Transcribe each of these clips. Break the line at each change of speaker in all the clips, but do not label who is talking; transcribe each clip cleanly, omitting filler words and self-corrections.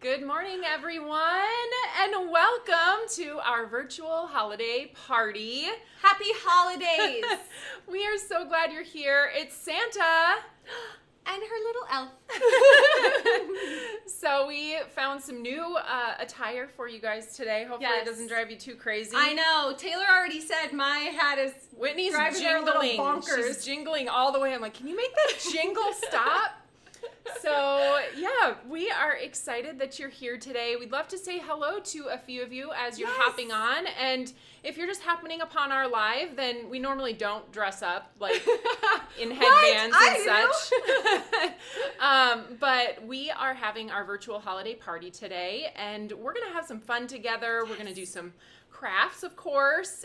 Good morning, everyone, and welcome to our virtual holiday party.
Happy holidays!
We are so glad you're here. It's Santa.
And her little elf.
So we found some new attire for you guys today. Hopefully it doesn't drive you too crazy.
I know. Taylor already said my hat is
Whitney's
driving her a little
jingling.
bonkers.
She's jingling all the way. I'm like, can you make that jingle stop? So, yeah, we are excited that you're here today. We'd love to say hello to a few of you as you're hopping on. And if you're just happening upon our live, then we normally don't dress up like in headbands and such. But we are having our virtual holiday party today, and we're going to have some fun together. We're going to do some crafts, of course,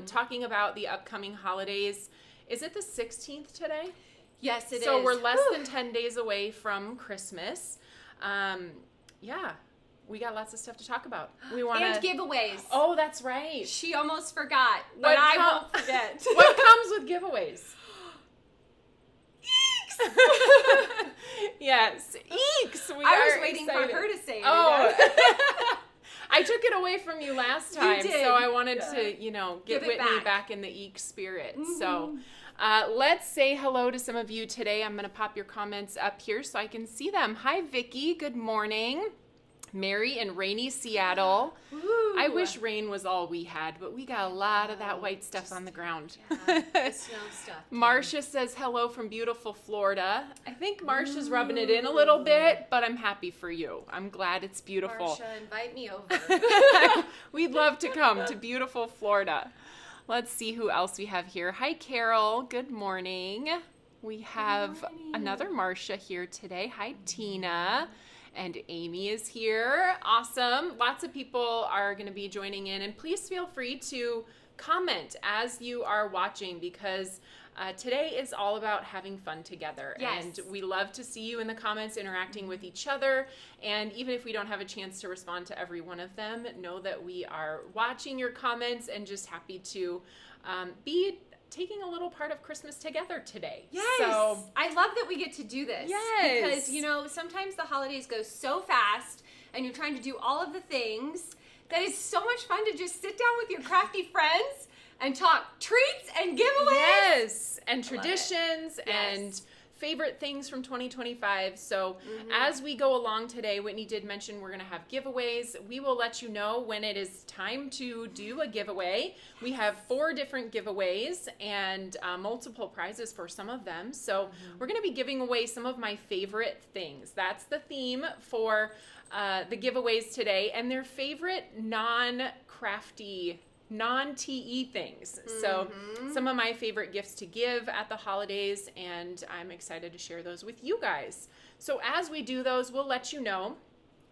talking about the upcoming holidays. Is it the 16th today?
Yes, it is.
So we're less than 10 days away from Christmas. Yeah, we got lots of stuff to talk about. We want
and giveaways.
Oh, that's right.
She almost forgot, but I won't forget.
What comes with giveaways?
Eeks!
Yes, eeks.
I was waiting for her to say it.
Oh. I took it away from you last time,
You did.
so I wanted to, get
Give it
Whitney
back
in the eek spirit. So let's say hello to some of you today. I'm going to pop your comments up here so I can see them. Hi, Vicki. Good morning. Mary in rainy Seattle.
Ooh.
I wish rain was all we had, but we got a lot of that white stuff on the ground.
Yeah, the snow stuff.
Marcia says hello from beautiful Florida. I think Marcia's rubbing it in a little bit, but I'm happy for you. I'm glad it's beautiful.
Marcia, invite me over.
We'd love to come to beautiful Florida. Let's see who else we have here. Hi, Carol. Good morning. We have another Marcia here today. Hi, Tina. And Amy is here. Awesome. Lots of people are going to be joining in. And please feel free to comment as you are watching, because today is all about having fun together.
Yes.
And we love to see you in the comments interacting with each other. And even if we don't have a chance to respond to every one of them, know that we are watching your comments and just happy to be taking a little part of Christmas together today.
Yes.
So,
I love that we get to do this.
Yes.
Because, sometimes the holidays go so fast and you're trying to do all of the things that it's so much fun to just sit down with your crafty friends and talk treats and giveaways.
yes, and traditions and favorite things from 2025. So as we go along today, Whitney did mention we're going to have giveaways. We will let you know when it is time to do a giveaway. We have 4 different giveaways and multiple prizes for some of them. So we're going to be giving away some of my favorite things. That's the theme for the giveaways today, and their favorite non-crafty, non-TE things. So some of my favorite gifts to give at the holidays, and I'm excited to share those with you guys. So as we do those, we'll let you know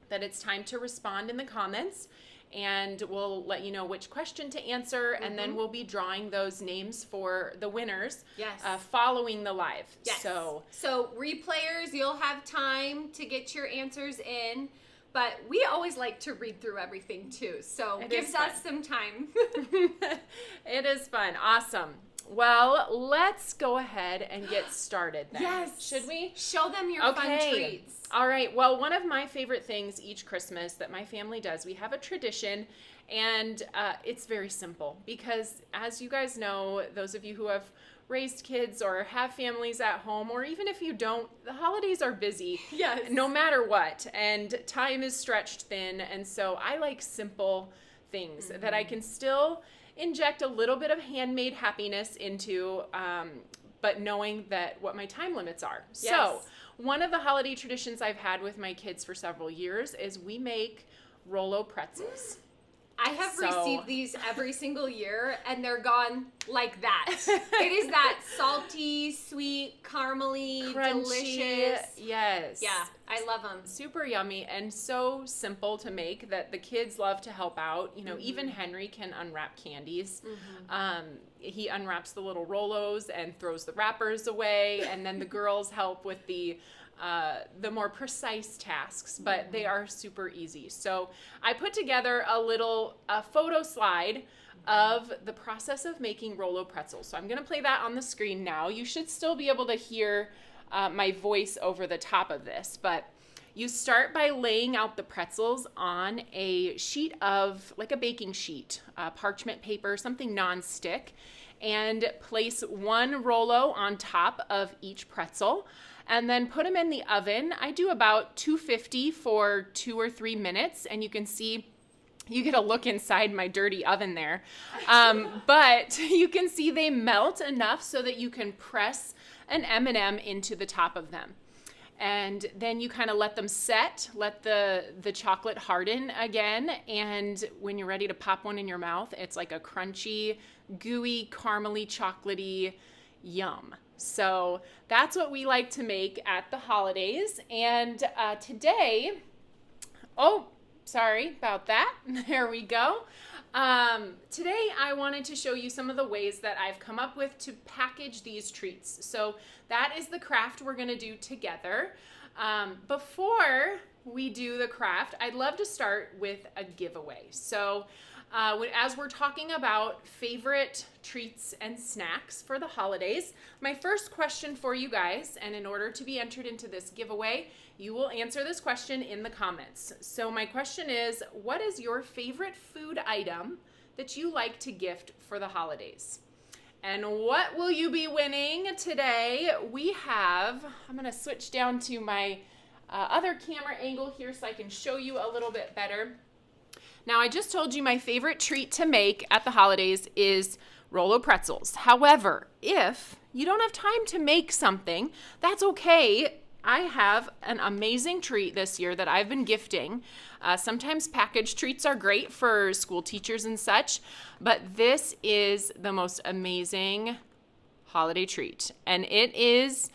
that it's time to respond in the comments, and we'll let you know which question to answer, and then we'll be drawing those names for the winners following the live.
Yes.
So
replayers, you'll have time to get your answers in. But we always like to read through everything too, so it gives us some time.
It is fun. Awesome. Well, let's go ahead and get started then.
Yes.
Should we?
Show them your fun treats.
All right. Well, one of my favorite things each Christmas that my family does, we have a tradition, and it's very simple because, as you guys know, those of you who have raised kids or have families at home, or even if you don't, the holidays are busy.
Yes.
No matter what, and time is stretched thin, and so I like simple things that I can still inject a little bit of handmade happiness into, but knowing that what my time limits are.
Yes.
So one of the holiday traditions I've had with my kids for several years is we make Rolo pretzels.
I have received these every single year, and they're gone like that. It is that salty, sweet, caramely,
Crunchy,
delicious.
Yes.
Yeah, I love them.
Super yummy and so simple to make that the kids love to help out. Even Henry can unwrap candies. He unwraps the little Rolos and throws the wrappers away, and then the girls help with the more precise tasks, but they are super easy. So I put together a photo slide of the process of making Rolo pretzels. So I'm going to play that on the screen now. You should still be able to hear my voice over the top of this, but You start by laying out the pretzels on a sheet of, like a baking sheet, parchment paper, something non-stick, and place one Rolo on top of each pretzel, and then put them in the oven. I do about 250 for 2 or 3 minutes, and you can see, you get a look inside my dirty oven there, but you can see they melt enough so that you can press an M&M into the top of them. And then you kind of let them set, let the chocolate harden again, and when you're ready to pop one in your mouth, it's like a crunchy, gooey, caramely, chocolatey yum. So that's what we like to make at the holidays. And today, oh, sorry about that. There we go. Today I wanted to show you some of the ways that I've come up with to package these treats. So that is the craft we're going to do together. Before we do the craft, I'd love to start with a giveaway. So as we're talking about favorite treats and snacks for the holidays, my first question for you guys, and in order to be entered into this giveaway, you will answer this question in the comments. So my question is, what is your favorite food item that you like to gift for the holidays? And what will you be winning today? We have, I'm going to switch down to my other camera angle here so I can show you a little bit better. Now, I just told you my favorite treat to make at the holidays is Rolo pretzels. However, if you don't have time to make something, that's okay. I have an amazing treat this year that I've been gifting. Sometimes packaged treats are great for school teachers and such, but this is the most amazing holiday treat. And it is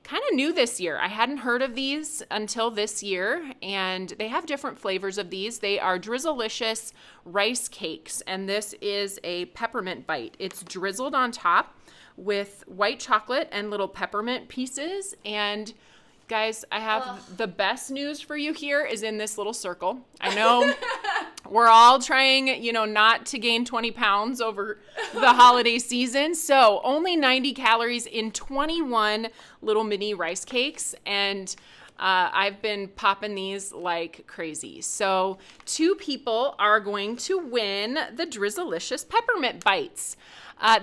kind of new this year. I hadn't heard of these until this year, and they have different flavors of these. They are Drizzlicious rice cakes, and this is a peppermint bite. It's drizzled on top with white chocolate and little peppermint pieces. And guys, I have the best news for you here is in this little circle. I know we're all trying, not to gain 20 pounds over the holiday season. So only 90 calories in 21 little mini rice cakes. And I've been popping these like crazy. So 2 people are going to win the Drizzlicious peppermint bites.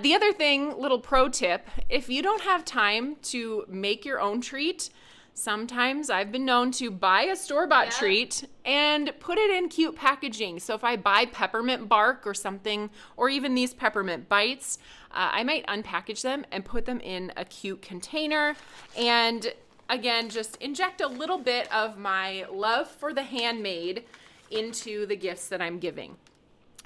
The other thing, little pro tip, if you don't have time to make your own treat, sometimes I've been known to buy a store-bought treat and put it in cute packaging. So if I buy peppermint bark or something, or even these peppermint bites, I might unpackage them and put them in a cute container. And again, just inject a little bit of my love for the handmade into the gifts that I'm giving.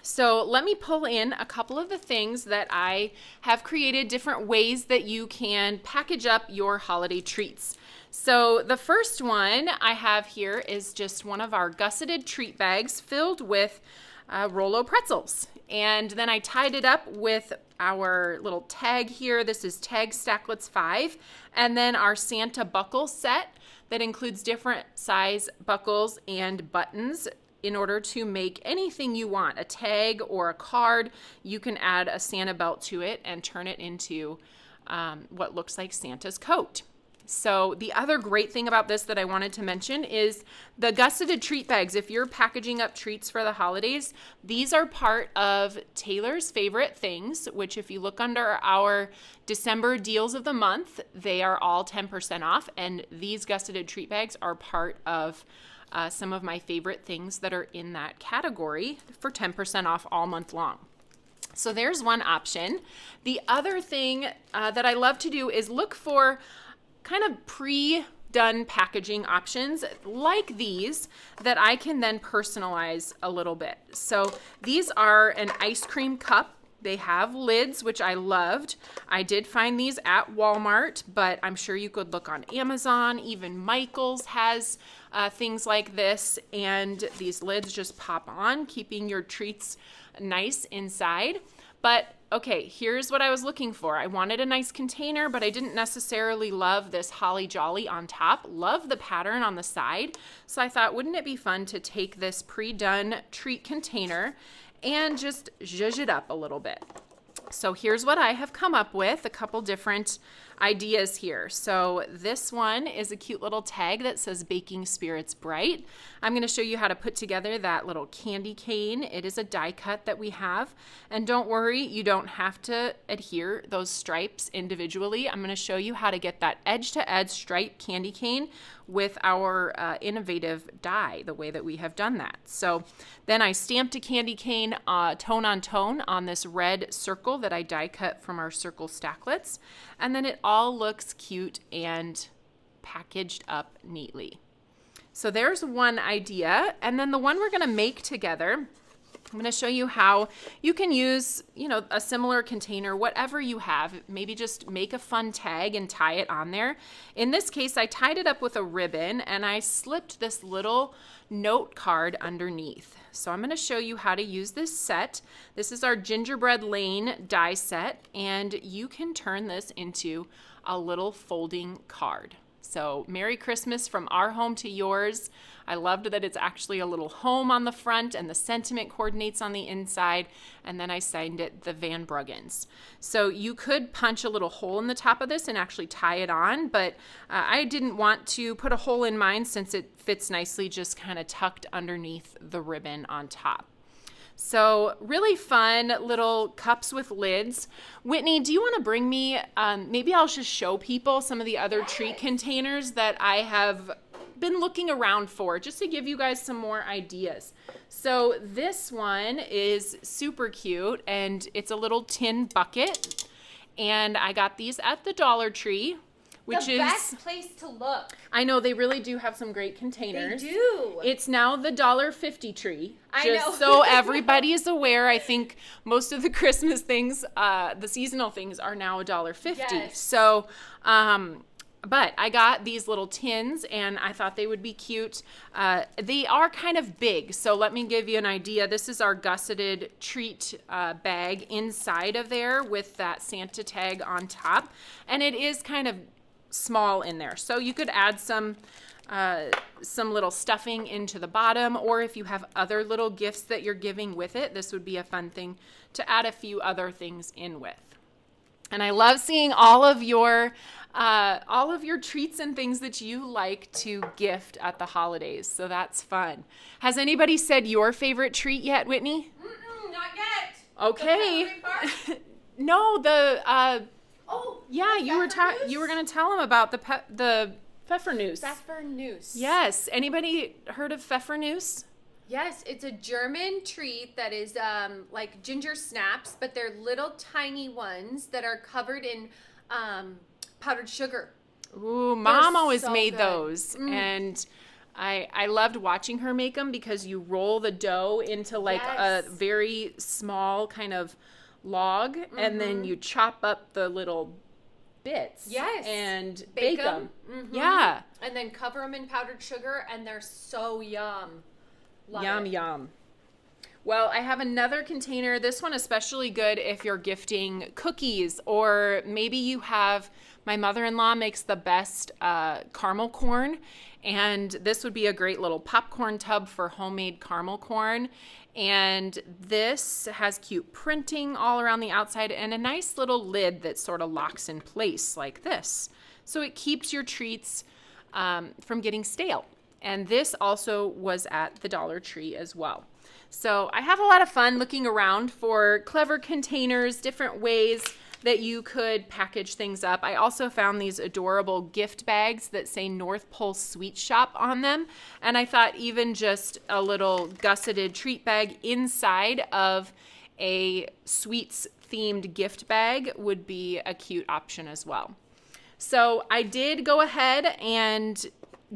So let me pull in a couple of the things that I have created, different ways that you can package up your holiday treats. So the first one I have here is just one of our gusseted treat bags filled with Rolo pretzels. And then I tied it up with our little tag here. This is Tag Stacklets 5. And then our Santa buckle set that includes different size buckles and buttons. In order to make anything you want, a tag or a card, you can add a Santa belt to it and turn it into what looks like Santa's coat. So the other great thing about this that I wanted to mention is the gusseted treat bags. If you're packaging up treats for the holidays, these are part of Taylor's favorite things, which if you look under our December deals of the month, they are all 10% off. And these gusseted treat bags are part of some of my favorite things that are in that category for 10% off all month long. So there's one option. The other thing that I love to do is look for kind of pre-done packaging options like these that I can then personalize a little bit. So these are an ice cream cup. They have lids, which I loved. I did find these at Walmart, but I'm sure you could look on Amazon. Even Michael's has things like this, and these lids just pop on, keeping your treats nice inside. But okay, here's what I was looking for. I wanted a nice container, but I didn't necessarily love this holly jolly on top. Love the pattern on the side. So I thought, wouldn't it be fun to take this pre-done treat container and just zhuzh it up a little bit. So here's what I have come up with, a couple different ideas here. So this one is a cute little tag that says Baking Spirits Bright. I'm going to show you how to put together that little candy cane. It is a die cut that we have. And don't worry, you don't have to adhere those stripes individually. I'm going to show you how to get that edge-to-edge stripe candy cane with our innovative die, the way that we have done that. So then I stamped a candy cane tone on tone on this red circle that I die cut from our circle stacklets. And then it all looks cute and packaged up neatly. So there's one idea. And then the one we're going to make together, I'm going to show you how you can use, a similar container, whatever you have. Maybe just make a fun tag and tie it on there. In this case, I tied it up with a ribbon and I slipped this little note card underneath. So I'm going to show you how to use this set. This is our Gingerbread Lane die set, and you can turn this into a little folding card. So Merry Christmas from our home to yours. I loved that it's actually a little home on the front and the sentiment coordinates on the inside. And then I signed it the VanBruggens. So you could punch a little hole in the top of this and actually tie it on, but I didn't want to put a hole in mine since it fits nicely just kind of tucked underneath the ribbon on top. So really fun little cups with lids. Whitney, do you want to bring me, maybe I'll just show people some of the other treat containers that I have been looking around for, just to give you guys some more ideas. So this one is super cute, and it's a little tin bucket, and I got these at the Dollar Tree, which
the
is
best place to look.
I know, they really do have some great containers.
They do.
It's now the $1.50 tree.
I
just
know.
So everybody is aware. I think most of the Christmas things, the seasonal things, are now $1.50.
Yes.
So, but I got these little tins and I thought they would be cute. They are kind of big, so let me give you an idea. This is our gusseted treat bag inside of there with that Santa tag on top, and it is kind of small in there. So you could add some little stuffing into the bottom, or if you have other little gifts that you're giving with it, this would be a fun thing to add a few other things in with. And I love seeing all of your treats and things that you like to gift at the holidays. So that's fun. Has anybody said your favorite treat yet, Whitney?
Not yet.
Okay.
The
No,
yeah,
you were going to tell them about the Pfeffernuss.
Pfeffernuss.
Yes. Anybody heard of Pfeffernuss?
Yes, it's a German treat that is like ginger snaps, but they're little tiny ones that are covered in powdered sugar.
Ooh, Mom always
so
made
good.
those. And I loved watching her make them because you roll the dough into like
Yes.
a very small kind of log, and then you chop up the little bits.
Yes.
And
Bake
bake them.
'em.
Yeah.
And then cover them in powdered sugar, and they're so yum. Love
Yum,
it.
yum. Well, I have another container. This one especially good if you're gifting cookies, or maybe you have, my mother-in-law makes the best caramel corn, and this would be a great little popcorn tub for homemade caramel corn. And this has cute printing all around the outside and a nice little lid that sort of locks in place like this. So it keeps your treats from getting stale. And this also was at the Dollar Tree as well. So I have a lot of fun looking around for clever containers, different ways that you could package things up. I also found these adorable gift bags that say North Pole Sweet Shop on them. And I thought even just a little gusseted treat bag inside of a sweets themed gift bag would be a cute option as well. So I did go ahead and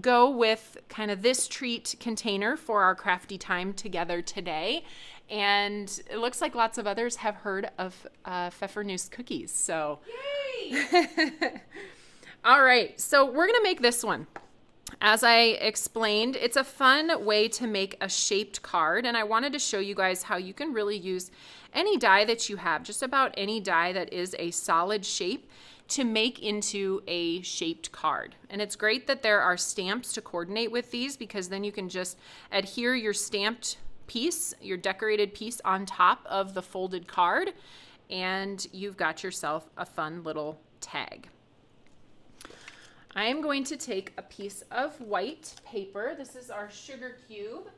go with kind of this treat container for our crafty time together today. And it looks like lots of others have heard of Pfeffernuss cookies. So,
Yay!
all right, so we're going to make this one. As I explained, it's a fun way to make a shaped card, and I wanted to show you guys how you can really use any die that you have, just about any die that is a solid shape, to make into a shaped card. And it's great that there are stamps to coordinate with these, because then you can just adhere your stamped piece, your decorated piece, on top of the folded card, and you've got yourself a fun little tag. I am going to take a piece of white paper. This is our sugar cube,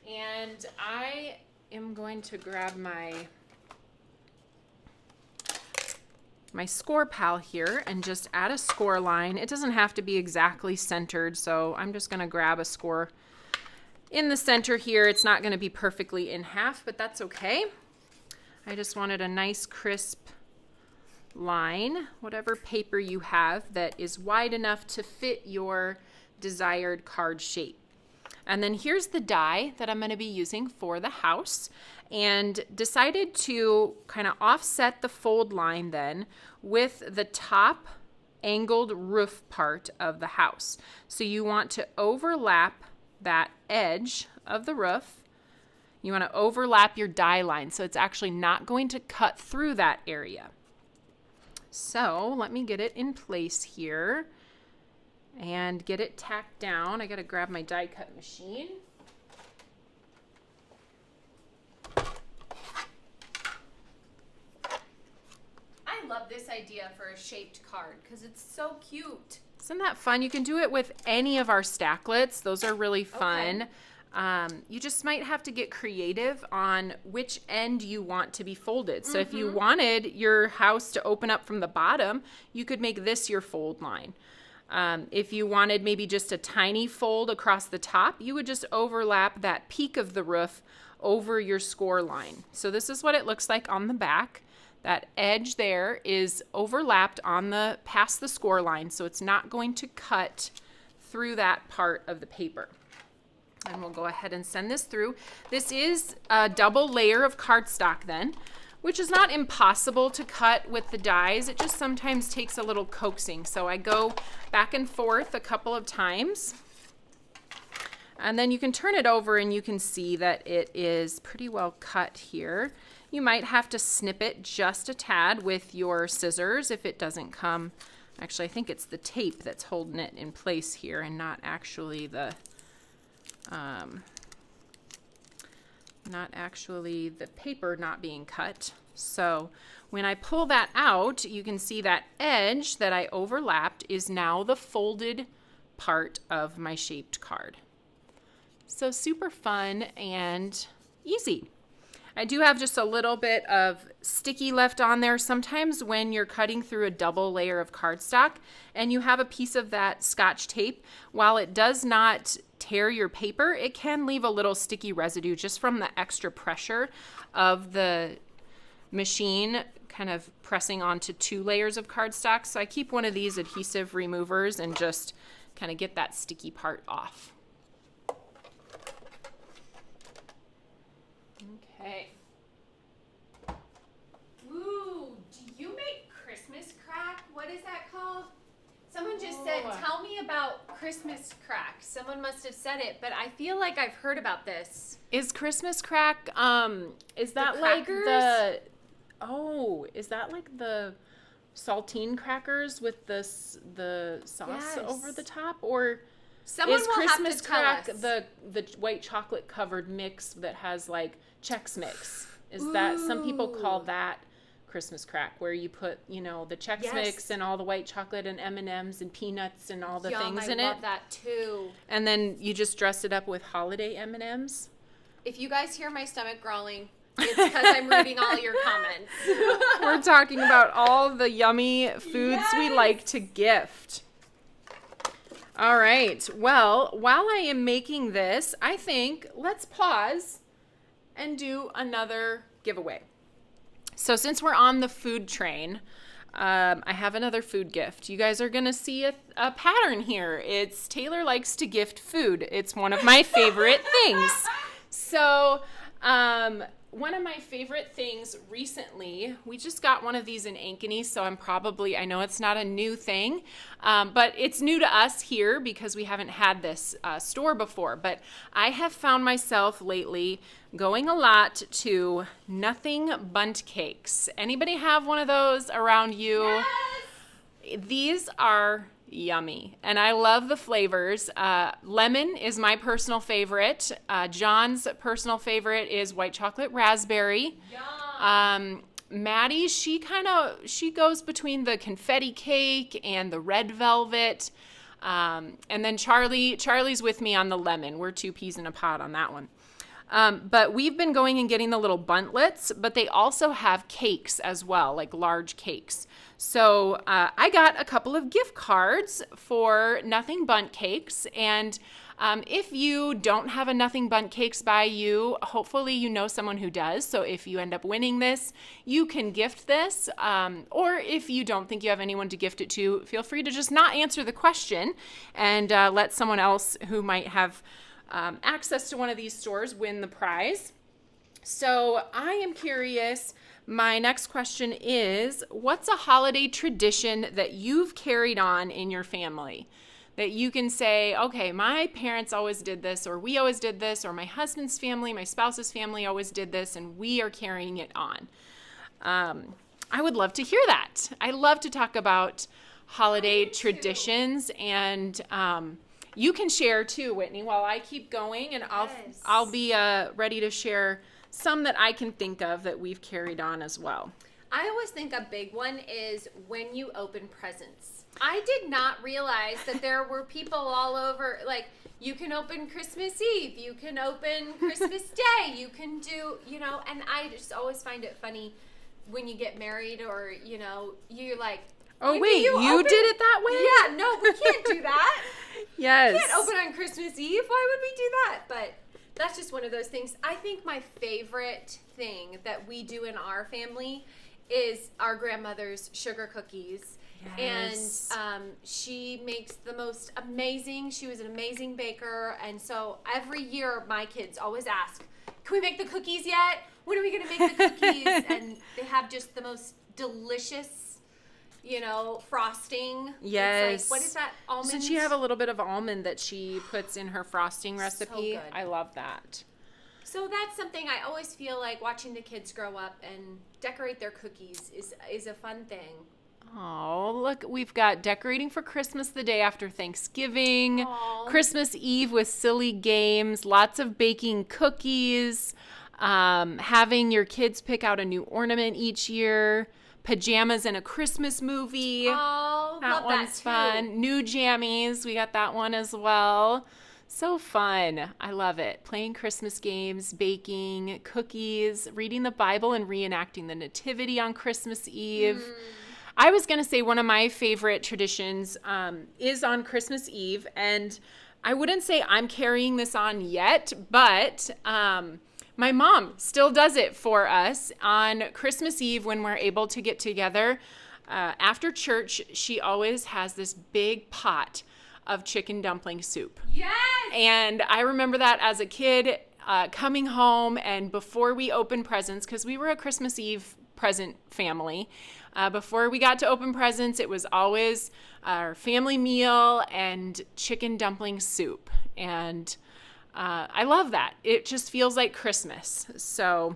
and I am going to grab my score pal here and just add a score line. It doesn't have to be exactly centered, so I'm just going to grab a score in the center here. It's not going to be perfectly in half, but that's okay. I just wanted a nice crisp line, whatever paper you have that is wide enough to fit your desired card shape. And then here's the die that I'm going to be using for the house, and decided to kind of offset the fold line then with the top angled roof part of the house. So you want to overlap that edge of the roof. You want to overlap your die line so it's actually not going to cut through that area. So let me get it in place here and get it tacked down. I got to grab my die cut machine.
I love this idea for a shaped card because it's so cute.
Isn't that fun? You can do it with any of our stacklets. Those are really fun. You just might have to get creative on which end you want to be folded. So if you wanted your house to open up from the bottom, you could make this your fold line. If you wanted maybe just a tiny fold across the top, you would just overlap that peak of the roof over your score line. So this is what it looks like on the back. That edge there is overlapped on past the score line, so it's not going to cut through that part of the paper. And we'll go ahead and send this through. This is a double layer of cardstock then, which is not impossible to cut with the dies. It just sometimes takes a little coaxing. So I go back and forth a couple of times. And then you can turn it over and you can see that it is pretty well cut here. You might have to snip it just a tad with your scissors if it doesn't come. Actually, I think it's the tape that's holding it in place here and not actually the paper not being cut. So when I pull that out, you can see that edge that I overlapped is now the folded part of my shaped card. So super fun and easy. I do have just a little bit of sticky left on there. Sometimes when you're cutting through a double layer of cardstock and you have a piece of that Scotch tape, while it does not tear your paper, it can leave a little sticky residue just from the extra pressure of the machine kind of pressing onto 2 layers of cardstock. So I keep one of these adhesive removers and just kind of get that sticky part off. Okay.
Ooh, do you make Christmas crack? What is that called? Someone just said, tell me about Christmas crack. Someone must have said it, but I feel like I've heard about this.
Is Christmas crack, is that like the, is that like the saltine crackers with the sauce over the top? Or
someone
is
will
Christmas
have to tell
crack
us.
the white chocolate covered mix that has like Chex Mix? Is that, some people call that Christmas crack, where you put, you know, the Chex Mix and all the white chocolate and M&Ms and peanuts and all the things in it.
I love that too.
And then you just dress it up with holiday M&Ms.
If you guys hear my stomach growling, it's because I'm reading all your comments.
We're talking about all the yummy foods we like to gift. All right. Well, while I am making this, I think let's pause and do another giveaway. So since we're on the food train, I have another food gift. You guys are going to see a pattern here. It's Taylor likes to gift food. It's one of my favorite things. So one of my favorite things recently, we just got one of these in Ankeny, so I know it's not a new thing, but it's new to us here because we haven't had this store before. But I have found myself lately going a lot to Nothing Bundt cakes. Anybody have one of those around you? Yes! These are yummy, and I love the flavors. Lemon is my personal favorite. John's personal favorite is white chocolate raspberry. Yum. Maddie, she goes between the confetti cake and the red velvet. And then Charlie's with me on the lemon. We're 2 peas in a pod on that one. But we've been going and getting the little buntlets, but they also have cakes as well, like large cakes. So I got a couple of gift cards for Nothing Bundt Cakes. And if you don't have a Nothing Bundt Cakes by you, hopefully you know someone who does. So if you end up winning this, you can gift this. Or if you don't think you have anyone to gift it to, feel free to just not answer the question and let someone else who might have access to one of these stores win the prize. So I am curious. My next question is, what's a holiday tradition that you've carried on in your family? That you can say, okay, my parents always did this, or we always did this, or my husband's family, my spouse's family always did this, and we are carrying it on. I would love to hear that. I love to talk about holiday traditions, and you can share too, Whitney, while I keep going, and I'll be ready to share some that I can think of that we've carried on as well.
I always think a big one is when you open presents. I did not realize that there were people all over, like, you can open Christmas Eve, you can open Christmas Day, you can do, and I just always find it funny when you get married or, you're like,
oh, wait, you did it that way?
Yeah, no, we can't do that.
Yes.
We can't open on Christmas Eve. Why would we do that? But that's just one of those things. I think my favorite thing that we do in our family is our grandmother's sugar cookies. Yes. And she makes the most amazing, she was an amazing baker. And so every year my kids always ask, can we make the cookies yet? When are we going to make the cookies? And they have just the most delicious, frosting.
Yes.
It's like, what is that? Almond?
So she have a little bit of almond that she puts in her frosting recipe.
So good.
I love that.
So that's something I always feel like watching the kids grow up and decorate their cookies is a fun thing.
Oh, look, we've got decorating for Christmas the day after Thanksgiving, Christmas Eve with silly games, lots of baking cookies, having your kids pick out a new ornament each year, pajamas and a Christmas movie.
Oh,
that one's fun. New jammies, we got that one as well. So fun. I love it. Playing Christmas games, baking, cookies, reading the Bible and reenacting the Nativity on Christmas Eve. I was going to say one of my favorite traditions is on Christmas Eve, and I wouldn't say I'm carrying this on yet, but my mom still does it for us on Christmas Eve when we're able to get together. After church, she always has this big pot of chicken dumpling soup.
Yes!
And I remember that as a kid coming home, and before we opened presents, because we were a Christmas Eve present family, before we got to open presents, it was always our family meal and chicken dumpling soup. And I love that. It just feels like Christmas. So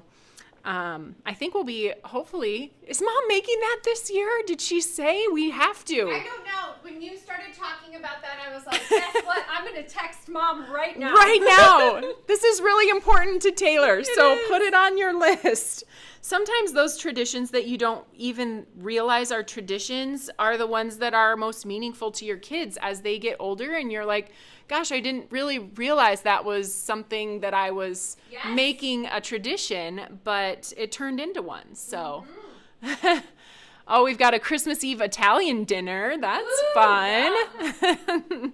I think we'll be, hopefully, is Mom making that this year? Did she say we have to?
I don't know. When you started talking about that, I was like, guess what? I'm going to text Mom right now.
Right now. This is really important to Taylor, so put it on your list. Sometimes those traditions that you don't even realize are traditions are the ones that are most meaningful to your kids as they get older, and you're like, gosh, I didn't really realize that was something that I was making a tradition, but it turned into one. So, oh, we've got a Christmas Eve Italian dinner. That's fun. Yeah.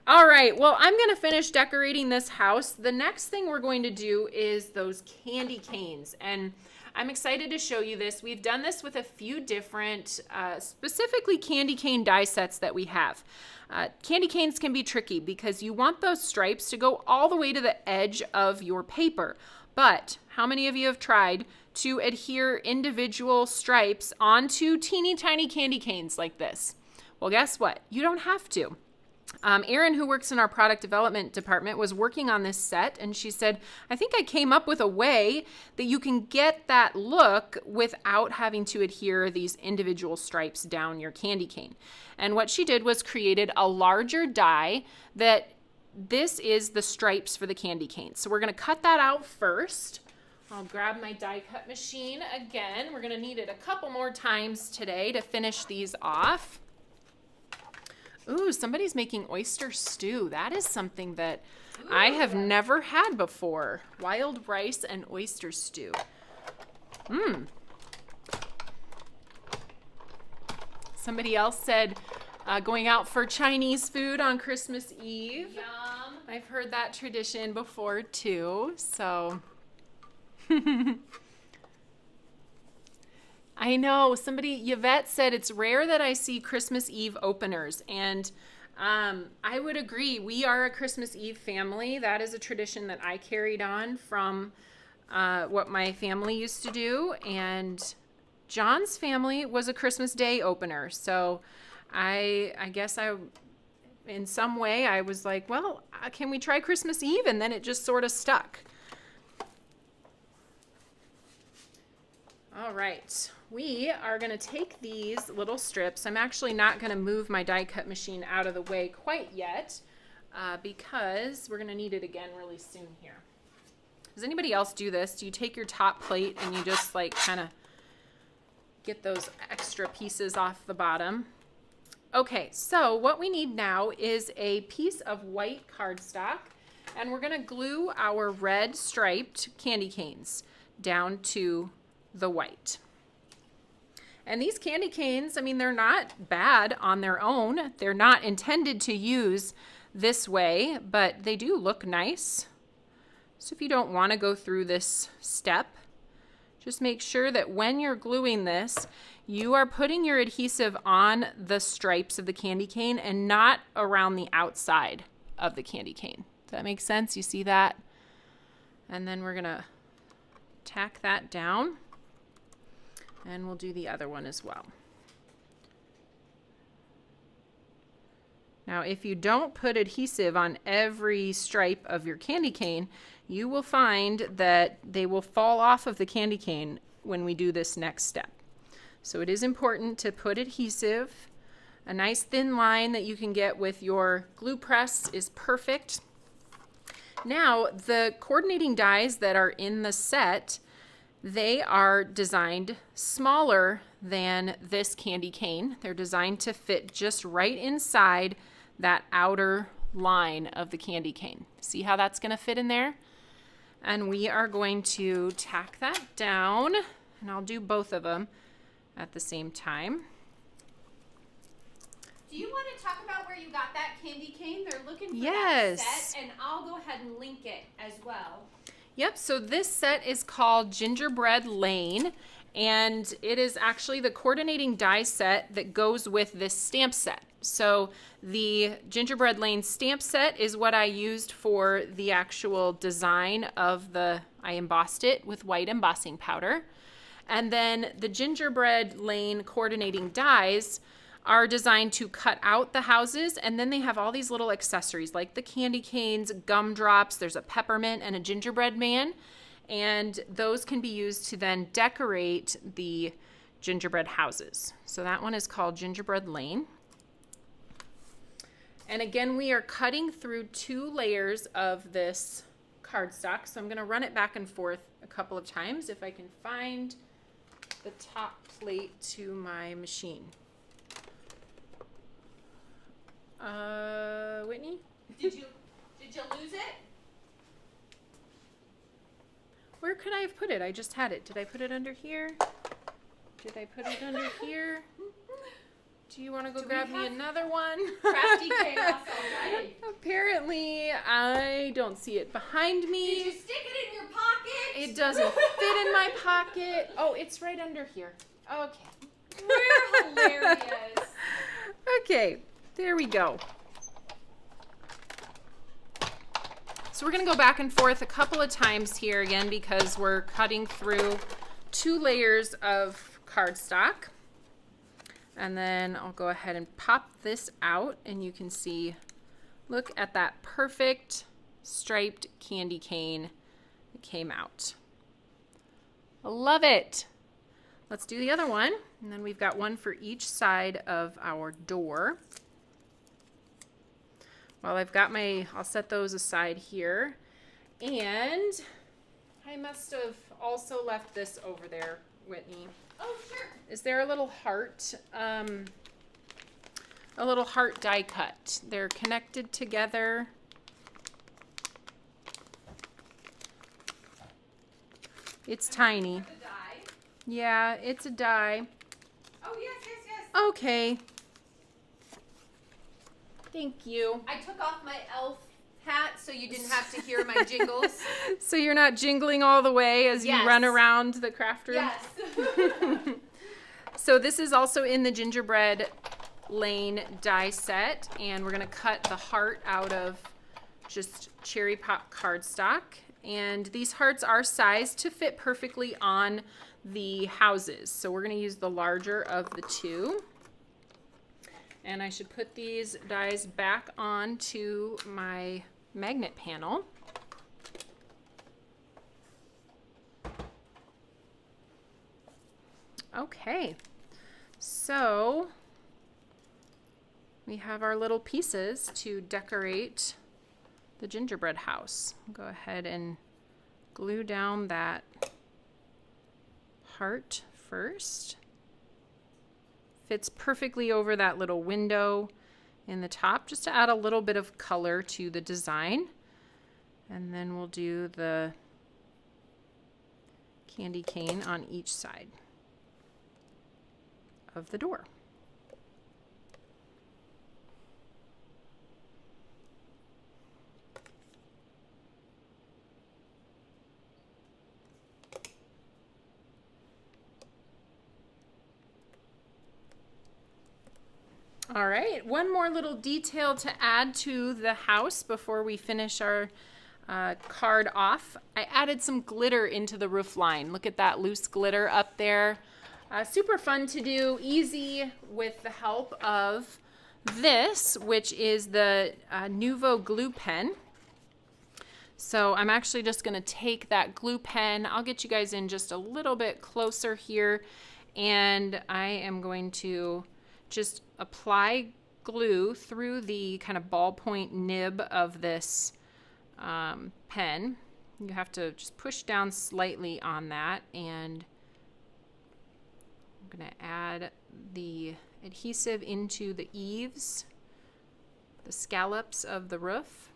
All right, well, I'm going to finish decorating this house. The next thing we're going to do is those candy canes, and I'm excited to show you this. We've done this with a few different, specifically candy cane die sets that we have. Candy canes can be tricky because you want those stripes to go all the way to the edge of your paper. But how many of you have tried to adhere individual stripes onto teeny tiny candy canes like this? Well, guess what? You don't have to. Erin, who works in our product development department, was working on this set, and she said, I think I came up with a way that you can get that look without having to adhere these individual stripes down your candy cane. And what she did was created a larger die that this is the stripes for the candy cane. So we're going to cut that out first. I'll grab my die cut machine again. We're gonna need it a couple more times today to finish these off. Ooh, somebody's making oyster stew. That is something that I have never had before. Wild rice and oyster stew. Somebody else said going out for Chinese food on Christmas Eve.
Yum.
I've heard that tradition before too, so. I know, Yvette said it's rare that I see Christmas Eve openers, and I would agree. We are a Christmas Eve family. That is a tradition that I carried on from what my family used to do, and John's family was a Christmas Day opener, so I guess in some way I was like, well, can we try Christmas Eve? And then it just sort of stuck. All right, we are going to take these little strips. I'm actually not going to move my die cut machine out of the way quite yet because we're going to need it again really soon here. Does anybody else do this? Do you take your top plate and you just like kind of get those extra pieces off the bottom? Okay, so what we need now is a piece of white cardstock, and we're going to glue our red striped candy canes down to the white. And these candy canes, I mean, they're not bad on their own. They're not intended to use this way, but they do look nice. So if you don't want to go through this step, just make sure that when you're gluing this, you are putting your adhesive on the stripes of the candy cane and not around the outside of the candy cane. Does that make sense? You see that? And then we're gonna tack that down. And we'll do the other one as well. Now, if you don't put adhesive on every stripe of your candy cane, you will find that they will fall off of the candy cane when we do this next step. So it is important to put adhesive. A nice thin line that you can get with your glue press is perfect. Now, the coordinating dies that are in the set, they are designed smaller than this candy cane. They're designed to fit just right inside that outer line of the candy cane. See how that's going to fit in there? And we are going to tack that down, and I'll do both of them at the same time.
Do you want to talk about where you got that candy cane? They're looking for
Yes.
that set, and I'll go ahead and link it as well.
Yep, so this set is called Gingerbread Lane, and it is actually the coordinating die set that goes with this stamp set. So the Gingerbread Lane stamp set is what I used for the actual design of I embossed it with white embossing powder. And then the Gingerbread Lane coordinating dies are designed to cut out the houses, and then they have all these little accessories like the candy canes, gumdrops, there's a peppermint and a gingerbread man, and those can be used to then decorate the gingerbread houses. So that one is called Gingerbread Lane. And again, we are cutting through 2 layers of this cardstock, so I'm going to run it back and forth a couple of times if I can find the top plate to my machine. Whitney?
Did you lose it?
Where could I have put it? I just had it. Did I put it under here? Did I put it under here? Do you want to go grab me another one?
Crafty chaos already.
Apparently, I don't see it behind me.
Did you stick it in your pocket?
It doesn't fit in my pocket. Oh, it's right under here. Okay.
We're hilarious.
Okay, there we go. So we're going to go back and forth a couple of times here again because we're cutting through 2 layers of cardstock. And then I'll go ahead and pop this out, and you can see, look at that perfect striped candy cane that came out. I love it. Let's do the other one, and then we've got one for each side of our door. Well, I'll set those aside here, and I must have also left this over there, Whitney.
Oh, sure.
Is there a little heart? A little heart die cut. They're connected together. It's tiny.
The die.
Yeah, it's a die.
Oh, yes, yes, yes.
Okay. Thank you.
I took off my elf hat so you didn't have to hear my jingles.
So you're not jingling all the way as you run around the craft room?
Yes.
So this is also in the Gingerbread Lane die set, and we're going to cut the heart out of just cherry pop cardstock. And these hearts are sized to fit perfectly on the houses. So we're going to use the larger of the two. And I should put these dies back onto my magnet panel. Okay, so we have our little pieces to decorate the gingerbread house. Go ahead and glue down that heart first. Fits perfectly over that little window in the top, just to add a little bit of color to the design. And then we'll do the candy cane on each side of the door. All right, one more little detail to add to the house before we finish our card off. I added some glitter into the roof line. Look at that loose glitter up there. Super fun to do, easy with the help of this, which is the Nuvo glue pen. So I'm actually just going to take that glue pen. I'll get you guys in just a little bit closer here, and I am going to just apply glue through the kind of ballpoint nib of this pen. You have to just push down slightly on that, and I'm going to add the adhesive into the eaves, the scallops of the roof.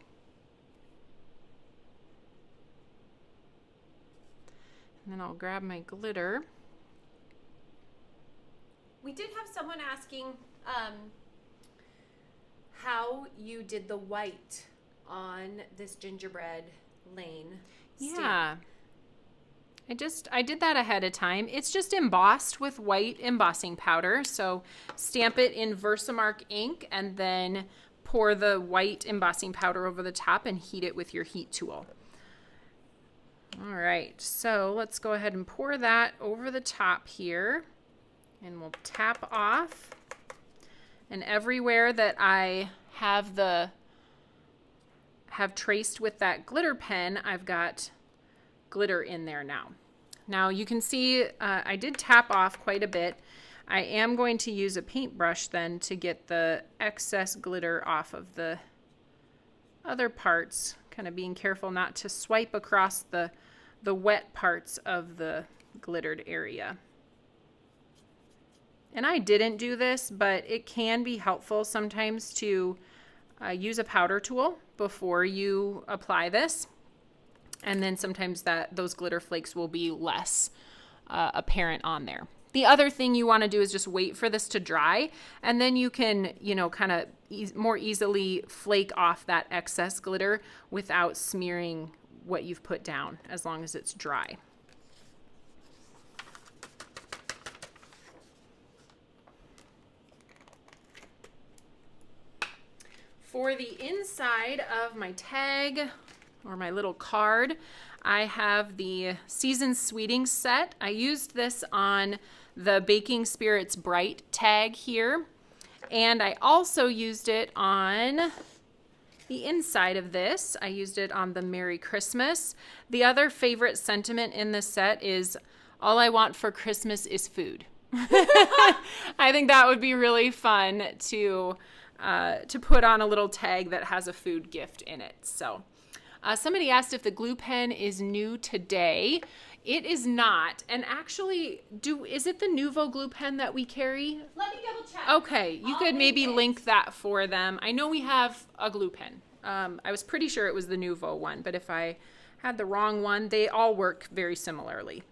And then I'll grab my glitter.
We did have someone asking how you did the white on this gingerbread lane stamp.
Yeah. I did that ahead of time. It's just embossed with white embossing powder. So stamp it in Versamark ink and then pour the white embossing powder over the top and heat it with your heat tool. All right, so let's go ahead and pour that over the top here, and we'll tap off. And everywhere that I have traced with that glitter pen, I've got glitter in there now. Now you can see I did tap off quite a bit. I am going to use a paintbrush then to get the excess glitter off of the other parts, kind of being careful not to swipe across the wet parts of the glittered area. And I didn't do this, but it can be helpful sometimes to use a powder tool before you apply this. And then sometimes those glitter flakes will be less apparent on there. The other thing you want to do is just wait for this to dry, and then you can, kind of more easily flake off that excess glitter without smearing what you've put down, as long as it's dry. For the inside of my tag or my little card, I have the Seasoned Sweeting set. I used this on the Baking Spirits Bright tag here, and I also used it on the inside of this. I used it on the Merry Christmas. The other favorite sentiment in this set is, all I want for Christmas is food. I think that would be really fun to put on a little tag that has a food gift in it. So Somebody asked if the glue pen is new today. It is not. And actually, is it the Nuvo glue pen that we carry?
Let me double check.
Okay, you could maybe link that for them. I know we have a glue pen. I was pretty sure it was the Nuvo one, but if I had the wrong one, they all work very similarly.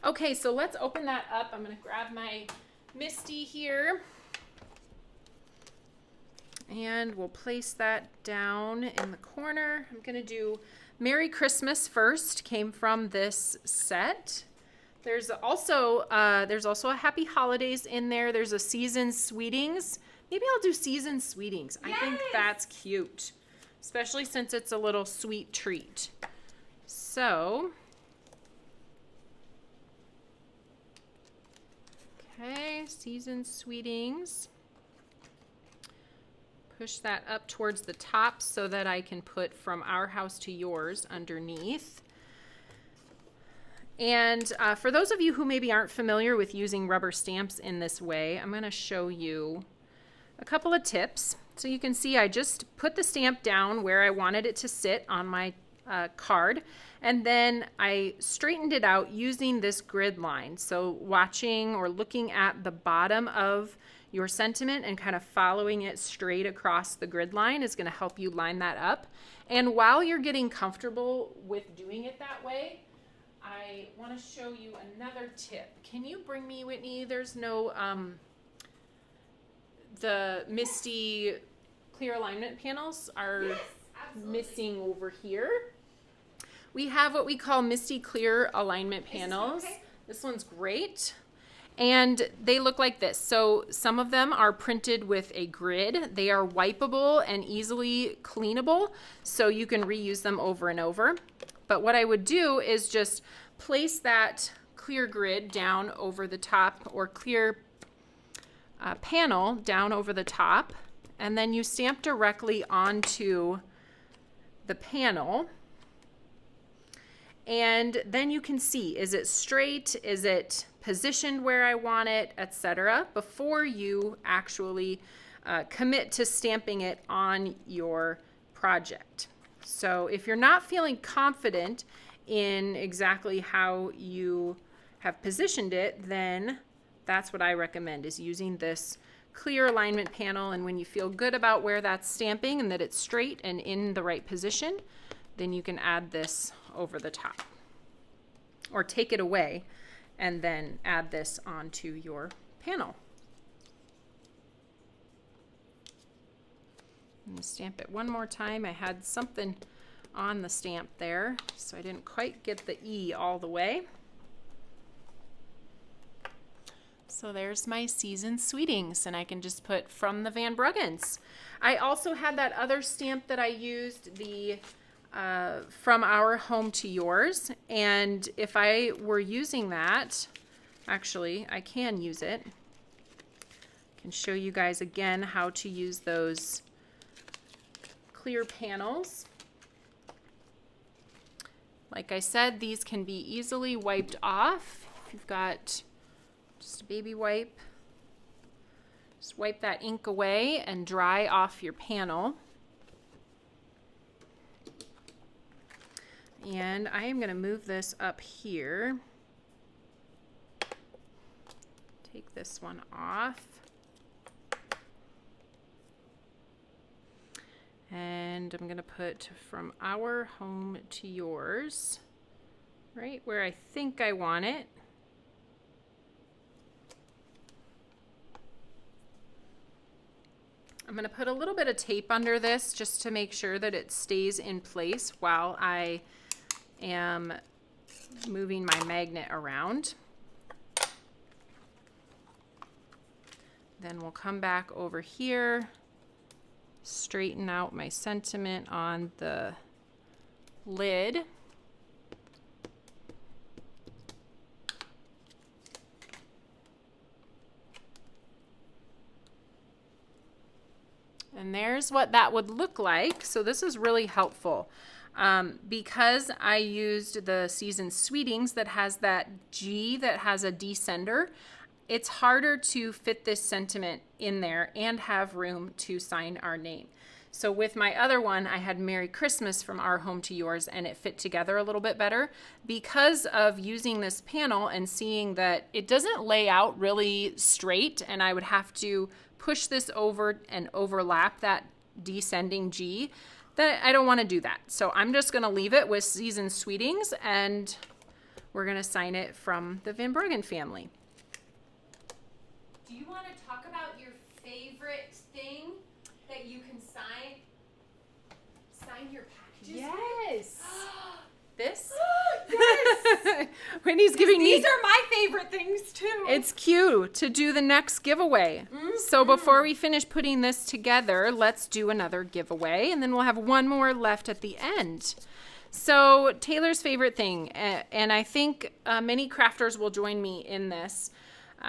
Okay, so let's open that up. I'm going to grab my Misty here. And we'll place that down in the corner. I'm going to do Merry Christmas first, came from this set. There's also a Happy Holidays in there. There's a Seasoned Sweetings. Maybe I'll do Seasoned Sweetings. Yes! I think that's cute, especially since it's a little sweet treat. So, okay, Seasoned Sweetings. Push that up towards the top so that I can put From Our House to Yours underneath. And for those of you who maybe aren't familiar with using rubber stamps in this way, I'm going to show you a couple of tips. So you can see I just put the stamp down where I wanted it to sit on my card, and then I straightened it out using this grid line. So watching or looking at the bottom of your sentiment and kind of following it straight across the grid line is going to help you line that up. And while you're getting comfortable with doing it that way, I want to show you another tip. Can you bring me, Whitney? There's no, the Misty clear alignment panels are missing over here. We have what we call Misty clear alignment panels. Okay? This one's great. And they look like this. So some of them are printed with a grid. They are wipeable and easily cleanable, so you can reuse them over and over. But what I would do is just place that clear grid down over the top, or clear panel down over the top, and then you stamp directly onto the panel. And then you can see, is it straight? Is it positioned where I want it, etc., before you actually commit to stamping it on your project. So if you're not feeling confident in exactly how you have positioned it, then that's what I recommend, is using this clear alignment panel. And when you feel good about where that's stamping and that it's straight and in the right position, then you can add this over the top, or take it away and then add this onto your panel. I'm gonna stamp it one more time. I had something on the stamp there, so I didn't quite get the E all the way. So there's my Seasoned Sweetings, and I can just put From the VanBruggens. I also had that other stamp that I used, the From Our Home to Yours, and if I were using that, actually I can use it. I can show you guys again how to use those clear panels. Like I said, these can be easily wiped off. If you've got just a baby wipe, just wipe that ink away and dry off your panel. And I am going to move this up here. Take this one off. And I'm going to put From Our Home to Yours right where I think I want it. I'm going to put a little bit of tape under this just to make sure that it stays in place while I am moving my magnet around. Then we'll come back over here, straighten out my sentiment on the lid. And there's what that would look like. So this is really helpful. Because I used the Seasoned Sweetings that has that G that has a descender, it's harder to fit this sentiment in there and have room to sign our name. So with my other one, I had Merry Christmas from Our Home to Yours, and it fit together a little bit better because of using this panel and seeing that it doesn't lay out really straight, and I would have to push this over and overlap that descending G. That I don't want to do that. So I'm just going to leave it with Seasoned Sweetings, and we're going to sign it from the VanBruggen family. Do you want to talk about your favorite thing that you can sign your packages?
Yes.
This?
Yes.
Whitney's giving me.
These are my favorite things too.
It's cute to do the next giveaway. So before we finish putting this together, let's do another giveaway, and then we'll have one more left at the end. So Taylor's favorite thing, and I think many crafters will join me in this,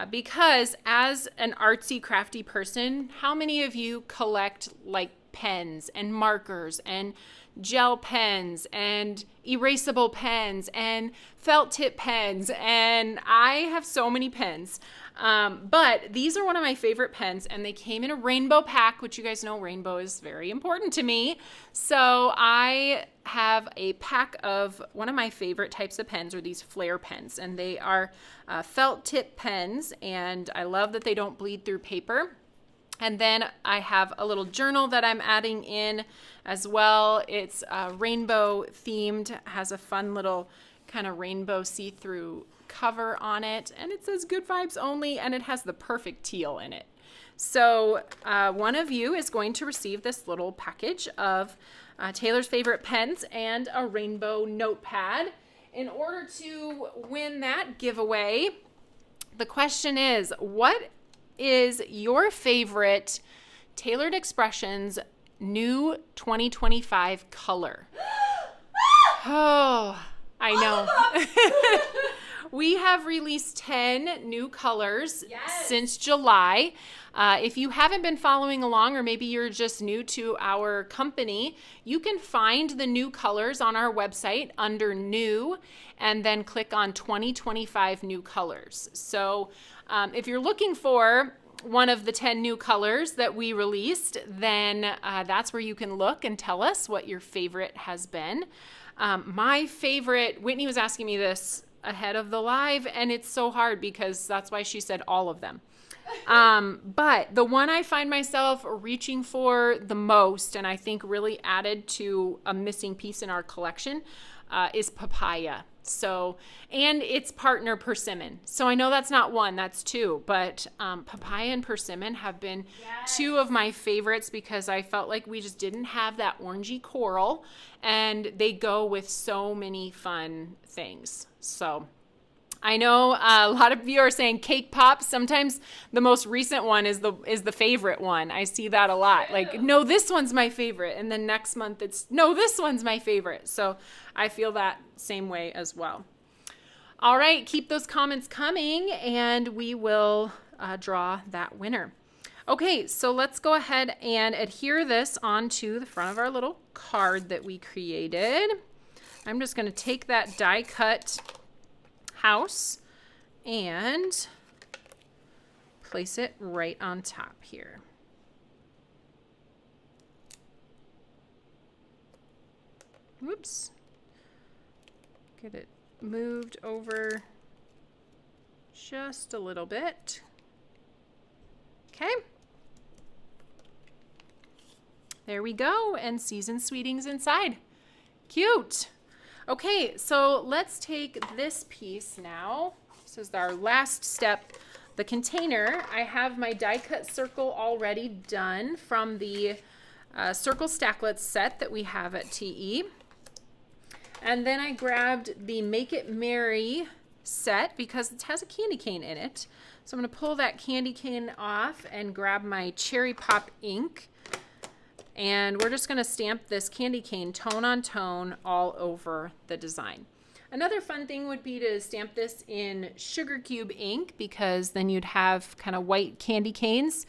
because as an artsy, crafty person, how many of you collect like pens and markers and gel pens and erasable pens and felt tip pens? And I have so many pens. But these are one of my favorite pens, and they came in a rainbow pack, which you guys know rainbow is very important to me. So I have a pack of one of my favorite types of pens, are these flare pens, and they are felt tip pens, and I love that they don't bleed through paper. And then I have a little journal that I'm adding in as well. It's rainbow themed, has a fun little kind of rainbow see-through cover on it, and it says good vibes only, and it has the perfect teal in it. So one of you is going to receive this little package of Taylor's favorite pens and a rainbow notepad. In order to win that giveaway, the question is, what is your favorite Tailored Expressions new 2025 color? Oh, I know. We have released 10 new colors since July. If you haven't been following along, or maybe you're just new to our company, you can find the new colors on our website under New, and then click on 2025 New Colors. So if you're looking for one of the 10 new colors that we released, then that's where you can look and tell us what your favorite has been. My favorite, Whitney was asking me this ahead of the live, and it's so hard because that's why she said all of them. But the one I find myself reaching for the most, and I think really added to a missing piece in our collection, is papaya. So, and its partner persimmon. So I know that's not one, that's two, but papaya and persimmon have been two of my favorites because I felt like we just didn't have that orangey coral, and they go with so many fun things. So I know a lot of you are saying cake pops. Sometimes the most recent one is the favorite one. I see that a lot. Like, no, this one's my favorite. And then next month it's, no, this one's my favorite. So I feel that same way as well. All right, keep those comments coming, and we will draw that winner. Okay, so let's go ahead and adhere this onto the front of our little card that we created. I'm just going to take that die cut house and place it right on top here. Whoops. Get it moved over just a little bit. Okay. There we go, and Seasoned Sweetings inside. Cute. Okay, so let's take this piece now. This is our last step. The container, I have my die cut circle already done from the circle stacklets set that we have at TE. And then I grabbed the Make It Merry set because it has a candy cane in it. So I'm going to pull that candy cane off and grab my Cherry Pop ink. And we're just going to stamp this candy cane tone on tone all over the design. Another fun thing would be to stamp this in sugar cube ink, because then you'd have kind of white candy canes.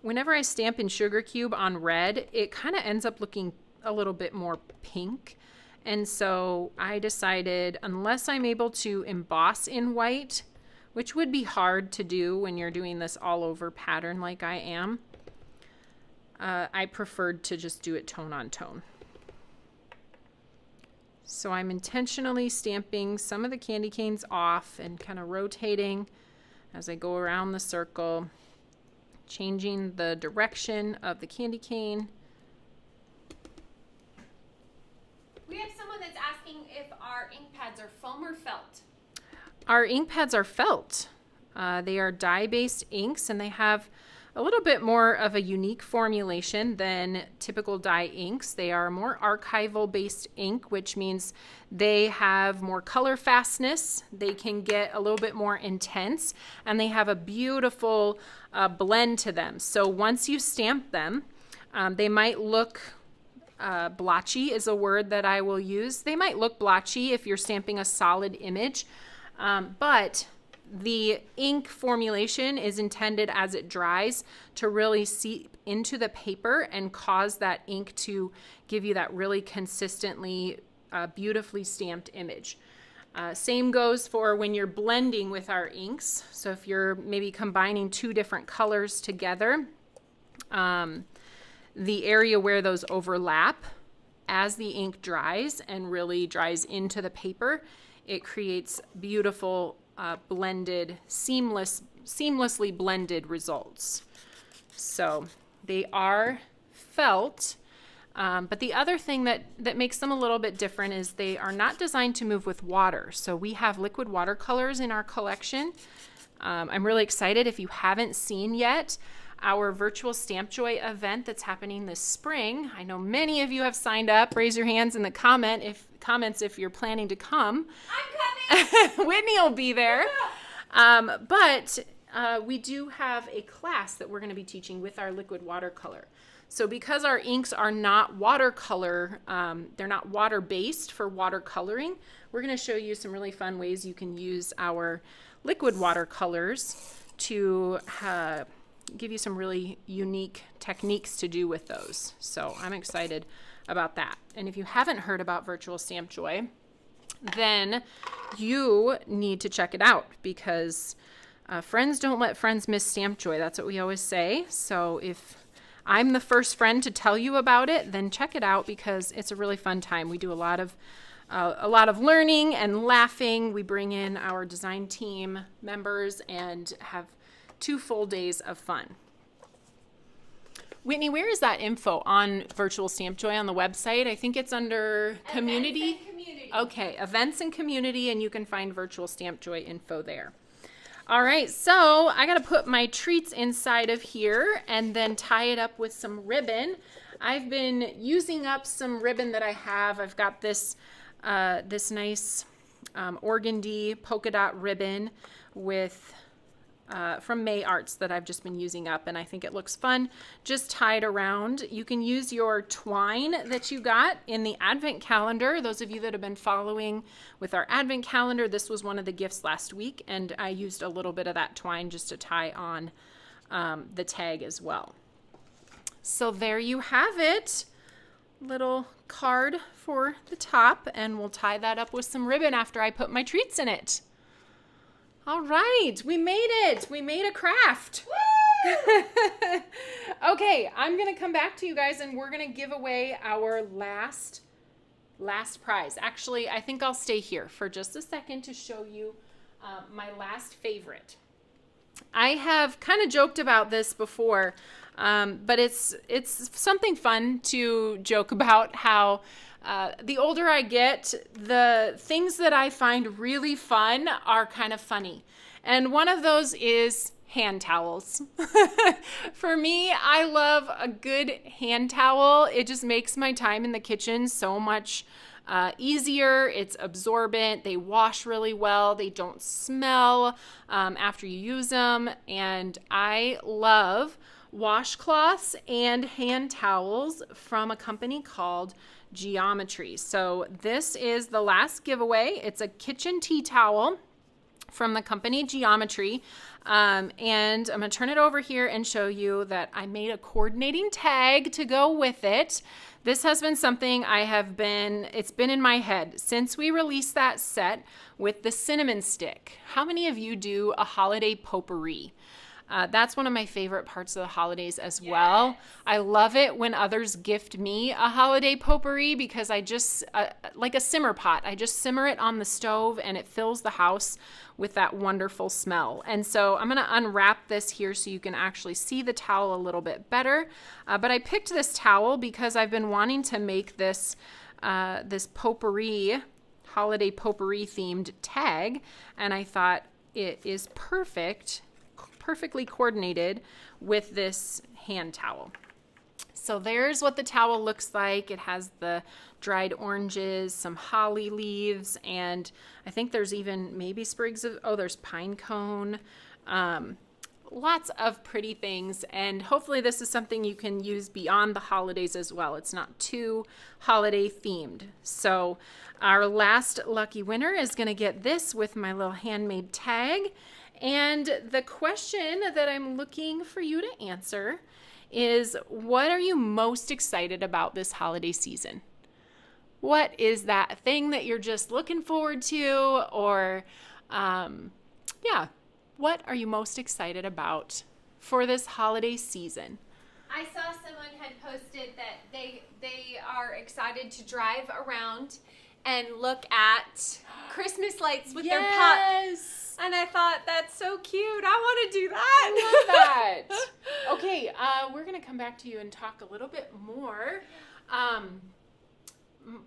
Whenever I stamp in sugar cube on red, it kind of ends up looking a little bit more pink. And so I decided, unless I'm able to emboss in white, which would be hard to do when you're doing this all over pattern like I am, I preferred to just do it tone on tone. So I'm intentionally stamping some of the candy canes off and kind of rotating as I go around the circle, changing the direction of the candy cane.
We have someone that's asking if our ink pads are foam or felt.
Our ink pads are felt. They are dye-based inks, and they have a little bit more of a unique formulation than typical dye inks. They are more archival-based ink, which means they have more color fastness. They can get a little bit more intense, and they have a beautiful blend to them. So once you stamp them, they might look blotchy is a word that I will use. They might look blotchy if you're stamping a solid image, but the ink formulation is intended as it dries to really seep into the paper and cause that ink to give you that really consistently, beautifully stamped image. Same goes for when you're blending with our inks. So if you're maybe combining two different colors together, the area where those overlap, as the ink dries and really dries into the paper, it creates beautiful blended, seamlessly blended results. So they are felt, but the other thing that makes them a little bit different is they are not designed to move with water. So we have liquid watercolors in our collection. I'm really excited. If you haven't seen yet our virtual Stamp Joy event that's happening this spring, I know many of you have signed up. Raise your hands in the comments if you're planning to come.
I'm coming!
Whitney will be there. But we do have a class that we're going to be teaching with our liquid watercolor. So because our inks are not watercolor, they're not water-based for watercoloring, we're going to show you some really fun ways you can use our liquid watercolors to give you some really unique techniques to do with those. So I'm excited about that. And if you haven't heard about Virtual Stamp Joy, then you need to check it out, because friends don't let friends miss Stamp Joy. That's what we always say. So if I'm the first friend to tell you about it, then check it out, because it's a really fun time. We do a lot of learning and laughing. We bring in our design team members and have 2 full days of fun. Whitney, where is that info on Virtual Stamp Joy on the website? I think it's under Community.
Events and Community.
Okay, Events and Community, and you can find Virtual Stamp Joy info there. All right, so I got to put my treats inside of here and then tie it up with some ribbon. I've been using up some ribbon that I have. I've got this nice organdy polka dot ribbon with from May Arts that I've just been using up, and I think it looks fun just tied around. You can use your twine that you got in the Advent calendar. Those of you that have been following with our Advent calendar, this was one of the gifts last week, and I used a little bit of that twine just to tie on the tag as well. So there you have it. Little card for the top, and we'll tie that up with some ribbon after I put my treats in it. All right, we made it. We made a craft. Okay, I'm going to come back to you guys, and we're going to give away our last prize. Actually, I think I'll stay here for just a second to show you my last favorite. I have kind of joked about this before, but it's something fun to joke about how the older I get, the things that I find really fun are kind of funny. And one of those is hand towels. For me, I love a good hand towel. It just makes my time in the kitchen so much easier. It's absorbent. They wash really well. They don't smell after you use them. And I love washcloths and hand towels from a company called Geometry. So this is the last giveaway. It's a kitchen tea towel from the company Geometry. And I'm going to turn it over here and show you that I made a coordinating tag to go with it. This has been something it's been in my head since we released that set with the cinnamon stick. How many of you do a holiday potpourri? That's one of my favorite parts of the holidays as well. I love it when others gift me a holiday potpourri because I just, like a simmer pot, I just simmer it on the stove and it fills the house with that wonderful smell. And so I'm going to unwrap this here so you can actually see the towel a little bit better. But I picked this towel because I've been wanting to make this potpourri, holiday potpourri themed tag, and I thought it is perfectly coordinated with this hand towel. So there's what the towel looks like. It has the dried oranges, some holly leaves, and I think there's even maybe sprigs of, there's pine cone. Lots of pretty things, and hopefully this is something you can use beyond the holidays as well. It's not too holiday themed. So our last lucky winner is going to get this with my little handmade tag. And the question that I'm looking for you to answer is, what are you most excited about this holiday season? What is that thing that you're just looking forward to? Or, what are you most excited about for this holiday season?
I saw someone had posted that they are excited to drive around and look at Christmas lights with their pup. And I thought, that's so cute. I want to do that.
I love that. Okay, we're going to come back to you and talk a little bit more.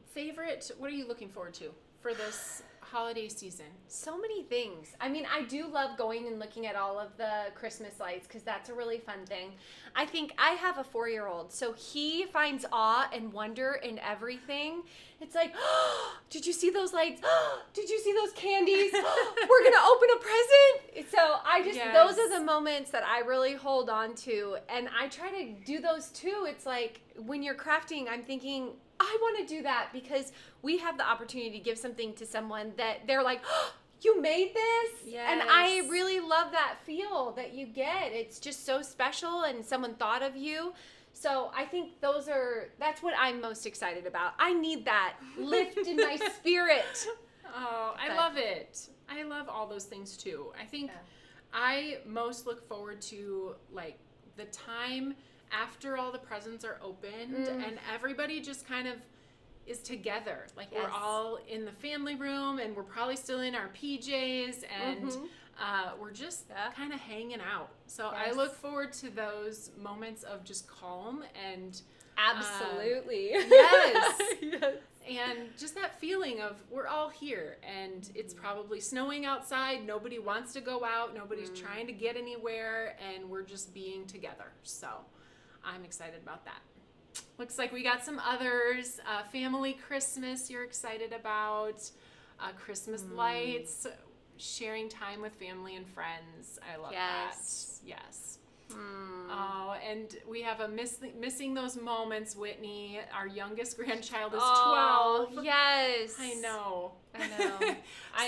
Favorite, what are you looking forward to for this holiday season?
So many things. I mean, I do love going and looking at all of the Christmas lights because that's a really fun thing. I think I have a 4-year-old, so he finds awe and wonder in everything. It's like, oh, did you see those lights? Oh, did you see those candies? Oh, we're going to open a present. So I just, those are the moments that I really hold on to, and I try to do those too. It's like when you're crafting, I'm thinking, I want to do that because we have the opportunity to give something to someone that they're like, oh, you made this?
Yes.
And I really love that feel that you get. It's just so special and someone thought of you. So I think that's what I'm most excited about. I need that lift in my spirit.
Oh, I love it. I love all those things too. I think I most look forward to like the time after all the presents are opened and everybody just kind of is together. Like we're all in the family room and we're probably still in our PJs and we're just kind of hanging out. So I look forward to those moments of just calm and
absolutely.
Yes. And just that feeling of we're all here and it's probably snowing outside. Nobody wants to go out. Nobody's trying to get anywhere and we're just being together. So I'm excited about that. Looks like we got some others. Family Christmas you're excited about. Christmas lights. Sharing time with family and friends. I love that. Yes. Oh, and we have a missing those moments, Whitney. Our youngest grandchild is 12.
Yes.
I know.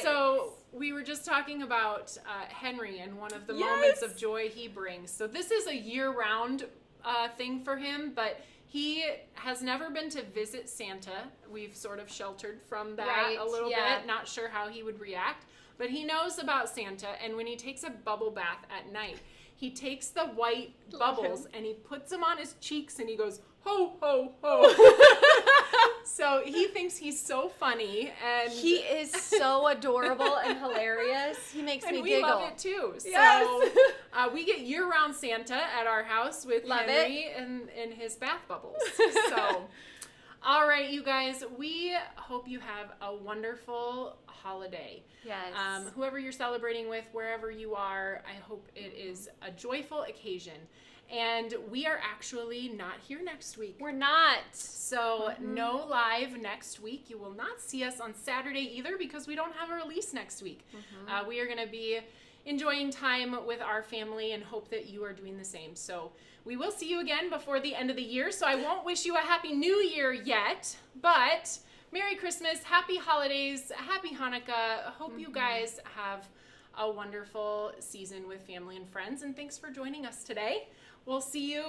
So we were just talking about Henry and one of the moments of joy he brings. So this is a year-round thing for him, but he has never been to visit Santa. We've sort of sheltered from that a little bit. Not sure how he would react, but he knows about Santa, and when he takes a bubble bath at night, he takes the white bubbles and he puts them on his cheeks and he goes, ho, ho, ho. So he thinks he's so funny. And
he is so adorable and hilarious. He makes me giggle.
And we love it too.
Yes.
So we get year-round Santa at our house with Henry and his bath bubbles. So, all right, you guys, we hope you have a wonderful holiday.
Yes.
Whoever you're celebrating with, wherever you are, I hope it is a joyful occasion. And we are actually not here next week.
We're not.
So no live next week. You will not see us on Saturday either because we don't have a release next week. We are going to be enjoying time with our family and hope that you are doing the same. So we will see you again before the end of the year. So I won't wish you a Happy New Year yet, but Merry Christmas, Happy Holidays, Happy Hanukkah. Hope you guys have a wonderful season with family and friends. And thanks for joining us today. We'll see you